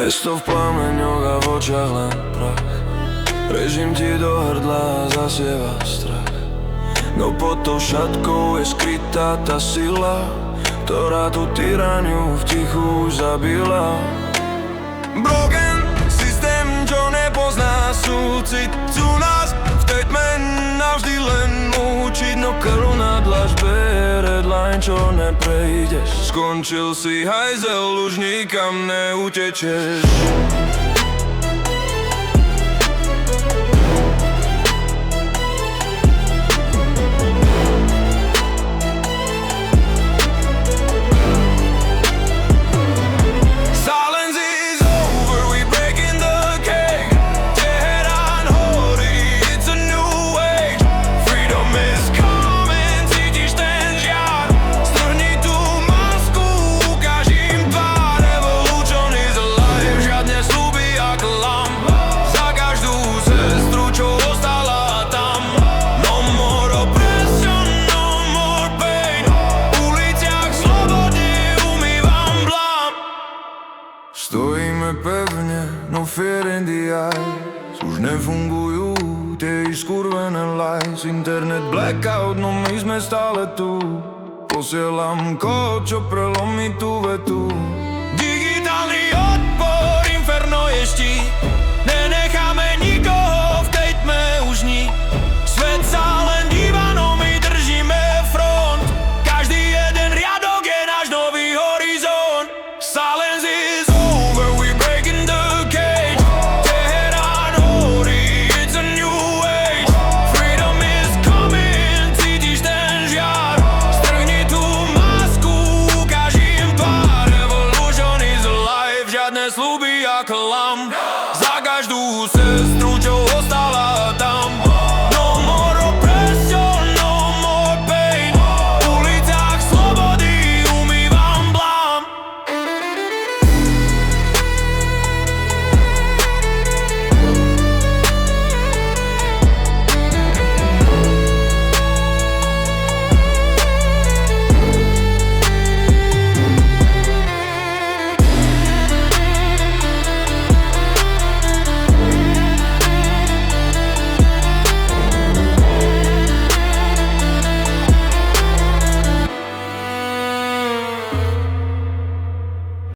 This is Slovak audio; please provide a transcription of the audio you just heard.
Mesto v plameňoch a v očiach len prach. Režim ti do hrdla zasieva strach. No pod tou šatkou je skrytá tá sila, ktorá tú tyraniu v tichu už zabila. Broken systém, čo nepozná súcit, chcú nás v tej tme navždy len mučiť. No krv na dlažbe je red line, čo neprejdeš. Skončil si hajzel, už nikam neutečeš. Stojíme pevne, no fear in the eyes. Už nefungujú tie skurvené lies. Internet blackout, no my sme stále tu. Posielam kód, čo prelomí tú vetu. Digitálny odpor, inferno je štít. Nenecháme nikoho v tej tme už niť. Svet sa len díva, no my držíme front. Každý jeden riadok je náš nový horizont. Silence is sľuby a klam. Za každú sestru, čo ostala